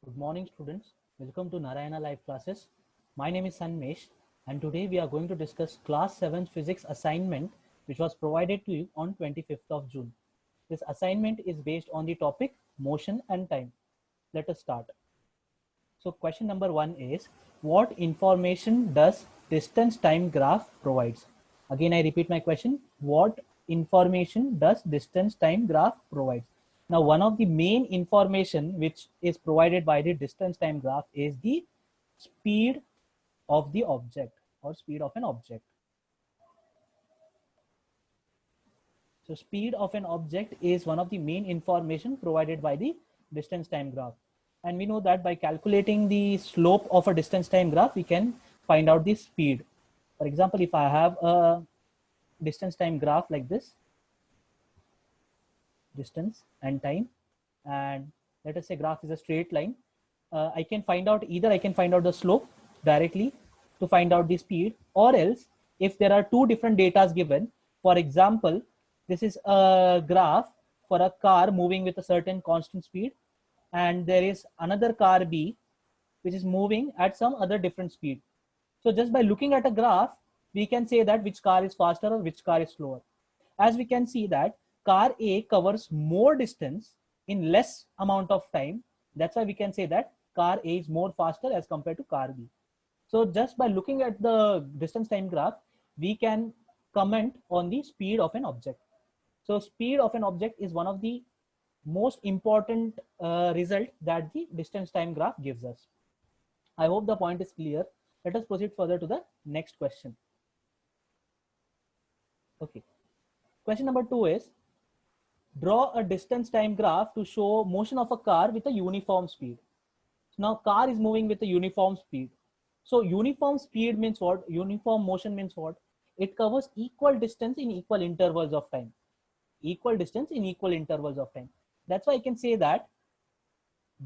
Good morning, students. Welcome to Narayana Live Classes. My name is Sanmesh, and today we are going to discuss Class 7 Physics assignment, which was provided to you on 25th of June. This assignment is based on the topic motion and time. Let us start. So, question number 1 is, what information does distance time graph provides? Again, I repeat my question. What information does distance time graph provides? Now, one of the main information which is provided by the distance time graph is the speed of the object or speed of an object. So speed of an object is one of the main information provided by the distance time graph. And we know that by calculating the slope of a distance time graph, we can find out the speed. For example, if I have a distance time graph like this, distance and time, and let us say graph is a straight line, I can find out either I can find out the slope directly to find out the speed, or else if there are two different datas given, for example, this is a graph for a car moving with a certain constant speed, and there is another car B which is moving at some other different speed. So just by looking at a graph, we can say that which car is faster or which car is slower. As we can see that car A covers more distance in less amount of time. That's why we can say that car A is more faster as compared to car B. So just by looking at the distance time graph, we can comment on the speed of an object. So speed of an object is one of the most important result that the distance time graph gives us. I hope the point is clear. Let us proceed further to the next question. Okay. Question number 2 is, draw a distance time graph to show motion of a car with a uniform speed. Now car is moving with a uniform speed. So uniform speed means what? Uniform motion means what? It covers equal distance in equal intervals of time. Equal distance in equal intervals of time. That's why I can say that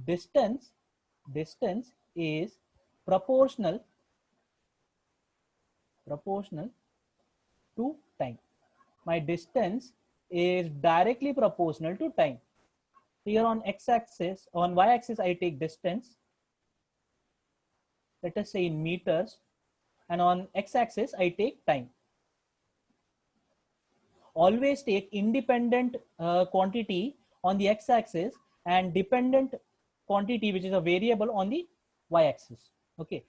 distance is proportional to time. My distance is directly proportional to time. Here on x-axis, on y-axis, I take distance, let us say in meters, and on x-axis, I take time. Always take independent quantity on the x-axis and dependent quantity, which is a variable, on the y-axis. Okay.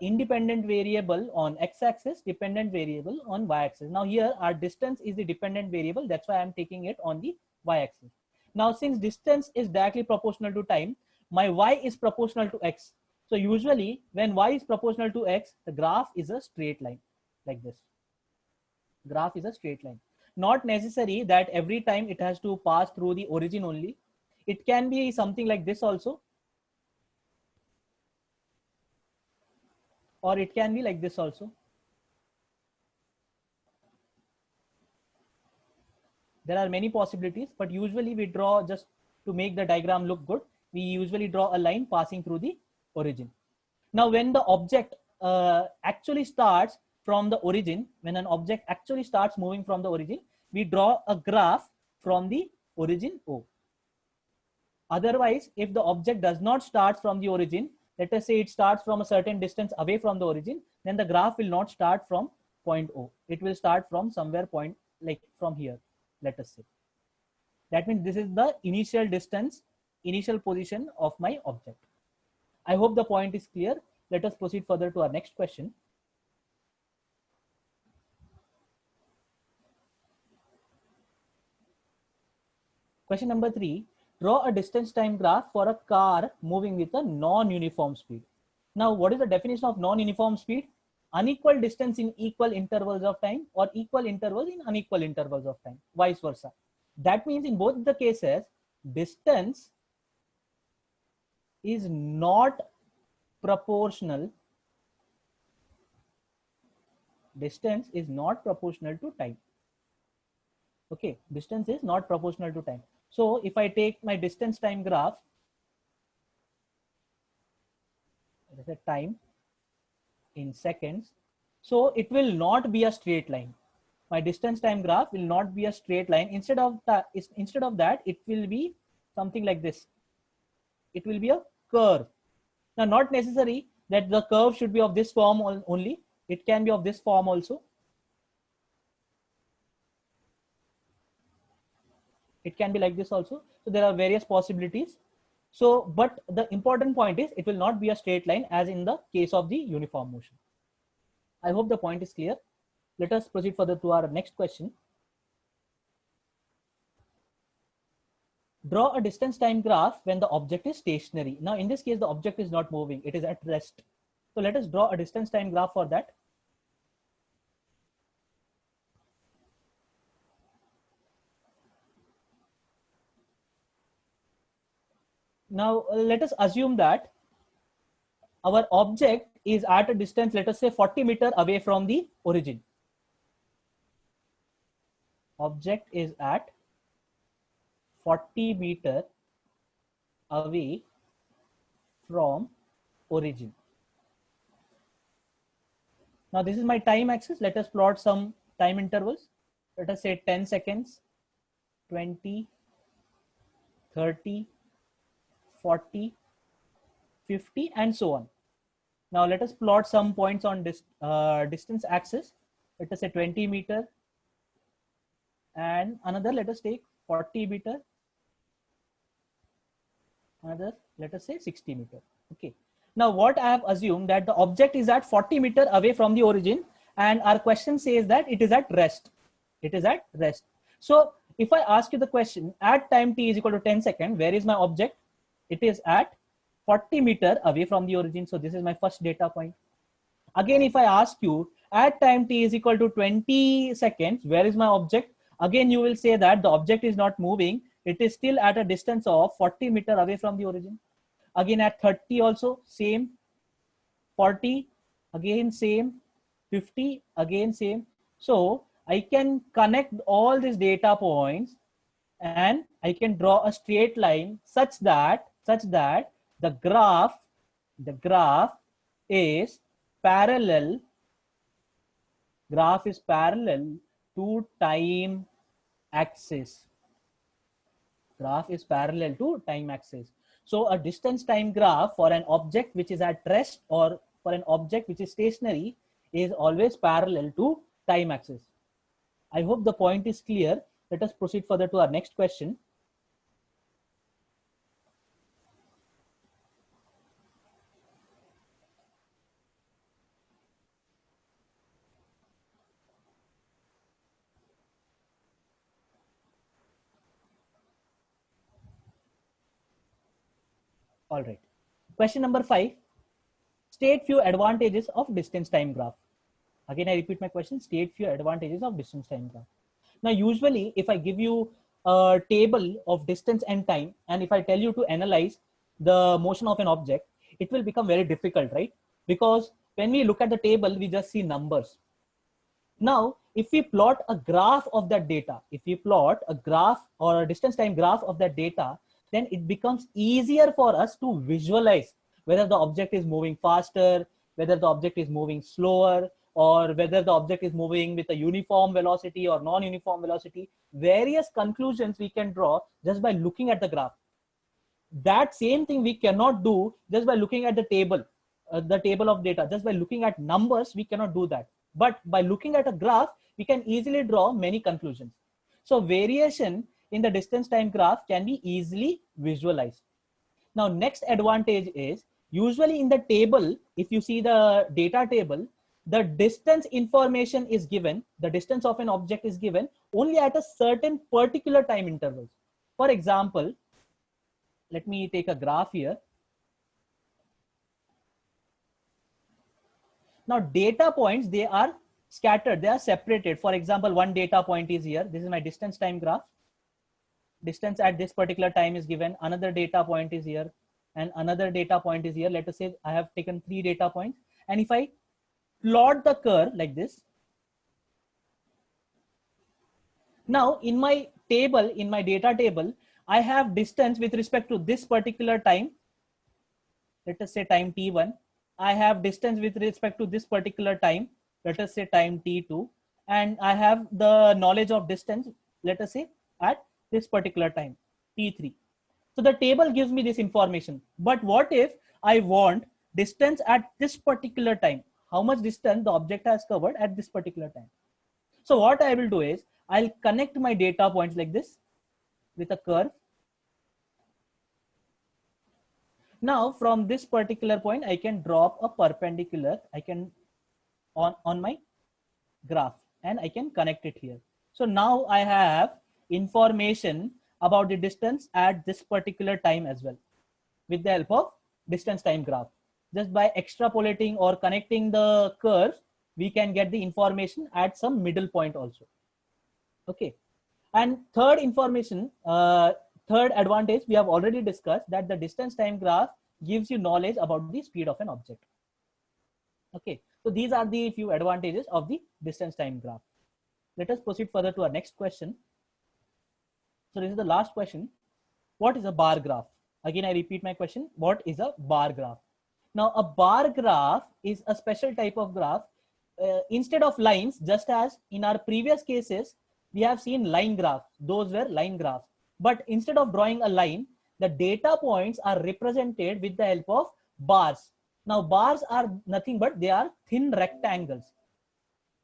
Independent variable on x-axis, dependent variable on y-axis. Now here our distance is the dependent variable. That's why I'm taking it on the y-axis. Now since distance is directly proportional to time, my y is proportional to x. So usually when y is proportional to x, the graph is a straight line like this. Graph is a straight line. Not necessary that every time it has to pass through the origin only. It can be something like this also, or it can be like this also. There are many possibilities, but usually we draw, just to make the diagram look good, we usually draw a line passing through the origin. Now when the object actually starts from the origin, when an object actually starts moving from the origin, we draw a graph from the origin O. Otherwise, if the object does not start from the origin, let us say it starts from a certain distance away from the origin, then the graph will not start from point O. It will start from somewhere point, like from here, let us say. That means this is the initial distance, initial position of my object. I hope the point is clear. Let us proceed further to our next question. Question number 3, draw a distance time graph for a car moving with a non-uniform speed. Now, what is the definition of non-uniform speed? Unequal distance in equal intervals of time, or equal intervals in unequal intervals of time, vice versa. That means in both the cases, distance is not proportional. Distance is not proportional to time. Okay, distance is not proportional to time. So if I take my distance time graph, let us say time in seconds, so it will not be a straight line. My distance time graph will not be a straight line. Instead of that, it will be something like this. It will be a curve. Now, not necessary that the curve should be of this form only. It can be of this form also. It can be like this also. So there are various possibilities. So, but the important point is it will not be a straight line as in the case of the uniform motion. I hope the point is clear. Let us proceed further to our next question. Draw a distance time graph when the object is stationary. Now, in this case, the object is not moving. It is at rest. So let us draw a distance time graph for that. Now, let us assume that our object is at a distance, let us say 40 meters away from the origin. Object is at 40 meters away from origin. Now, this is my time axis. Let us plot some time intervals. Let us say 10 seconds, 20, 30, 40, 50, and so on. Now, let us plot some points on this distance axis. Let us say 20 meter, and another, let us take 40 meter, another, let us say 60 meter. Okay. Now, what I have assumed that the object is at 40 meter away from the origin, and our question says that it is at rest. It is at rest. So, if I ask you the question at time t is equal to 10 seconds, where is my object? It is at 40 meter away from the origin. So, this is my first data point. Again, if I ask you at time t is equal to 20 seconds, where is my object? Again, you will say that the object is not moving. It is still at a distance of 40 meter away from the origin. Again, at 30 also same, 40 again same, 50 again same. So I can connect all these data points and I can draw a straight line such that the graph is parallel to time axis. Graph is parallel to time axis. So a distance time graph for an object which is at rest or for an object which is stationary is always parallel to time axis. I hope the point is clear. Let us proceed further to our next question. All right. Question number 5. State few advantages of distance time graph. Again, I repeat my question. State few advantages of distance time graph. Now, usually, if I give you a table of distance and time, and if I tell you to analyze the motion of an object, it will become very difficult, right? Because when we look at the table, we just see numbers. Now, if we plot a graph of that data, if we plot a graph or a distance time graph of that data, then it becomes easier for us to visualize whether the object is moving faster, whether the object is moving slower, or whether the object is moving with a uniform velocity or non-uniform velocity. Various conclusions we can draw just by looking at the graph. That same thing we cannot do just by looking at the table of data. Just by looking at numbers, we cannot do that. But by looking at a graph, we can easily draw many conclusions. So variation in the distance time graph can be easily visualized. Now, next advantage is usually in the table, if you see the data table, the distance information is given, the distance of an object is given only at a certain particular time intervals. For example, let me take a graph here. Now, data points, they are scattered, they are separated. For example, one data point is here. This is my distance time graph. Distance at this particular time is given. Another data point is here, and another data point is here. Let us say I have taken 3 data points. And if I plot the curve like this, now in my table, in my data table, I have distance with respect to this particular time. Let us say time t1. I have distance with respect to this particular time. Let us say time t2. And I have the knowledge of distance, let us say at this particular time, t3. So the table gives me this information. But what if I want distance at this particular time? How much distance the object has covered at this particular time? So what I will do is I'll connect my data points like this with a curve. Now from this particular point, I can drop a perpendicular, I can on my graph, and I can connect it here. So now I have information about the distance at this particular time as well with the help of distance time graph. Just by extrapolating or connecting the curves, we can get the information at some middle point also. Okay. And third information, third advantage we have already discussed, that the distance time graph gives you knowledge about the speed of an object. Okay, so these are the few advantages of the distance time graph. Let us proceed further to our next question. So this is the last question. What is a bar graph? Again, I repeat my question. What is a bar graph? Now, a bar graph is a special type of graph. Instead of lines, just as in our previous cases, we have seen line graphs. Those were line graphs. But instead of drawing a line, the data points are represented with the help of bars. Now, bars are nothing but they are thin rectangles.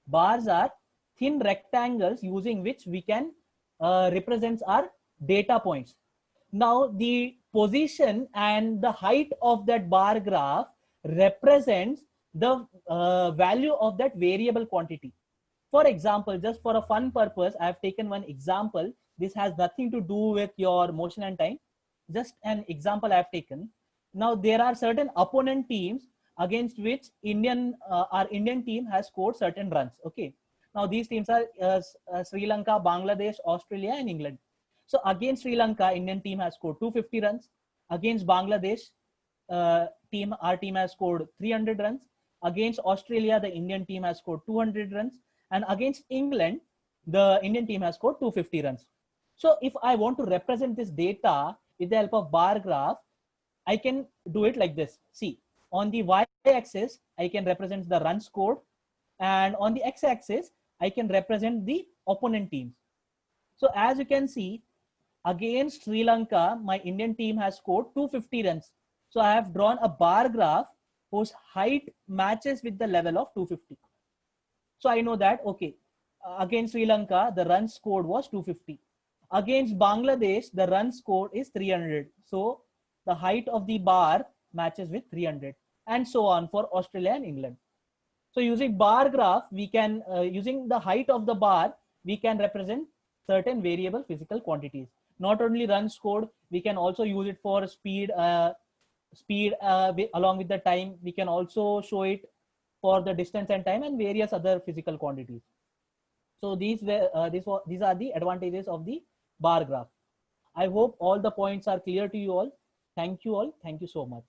Bars are thin rectangles using which we can represent our data points. Now, the position and the height of that bar graph represents the value of that variable quantity. For example, just for a fun purpose, I have taken one example. This has nothing to do with your motion and time. Just an example I have taken. Now, there are certain opponent teams against which our Indian team has scored certain runs. Okay. Now, these teams are Sri Lanka, Bangladesh, Australia, and England. So against Sri Lanka, Indian team has scored 250 runs. Against Bangladesh, our team has scored 300 runs. Against Australia, the Indian team has scored 200 runs. And against England, the Indian team has scored 250 runs. So if I want to represent this data with the help of bar graph, I can do it like this. See, on the y-axis, I can represent the runs scored. And on the x-axis, I can represent the opponent teams. So as you can see, against Sri Lanka, my Indian team has scored 250 runs. So I have drawn a bar graph whose height matches with the level of 250. So I know that, okay, against Sri Lanka, the run scored was 250. Against Bangladesh, the run scored is 300. So the height of the bar matches with 300, and so on for Australia and England. So using bar graph, we can, using the height of the bar, we can represent certain variable physical quantities. Not only run scored, we can also use it for speed, along with the time. We can also show it for the distance and time and various other physical quantities. So these are the advantages of the bar graph. I hope all the points are clear to you all. Thank you all. Thank you so much.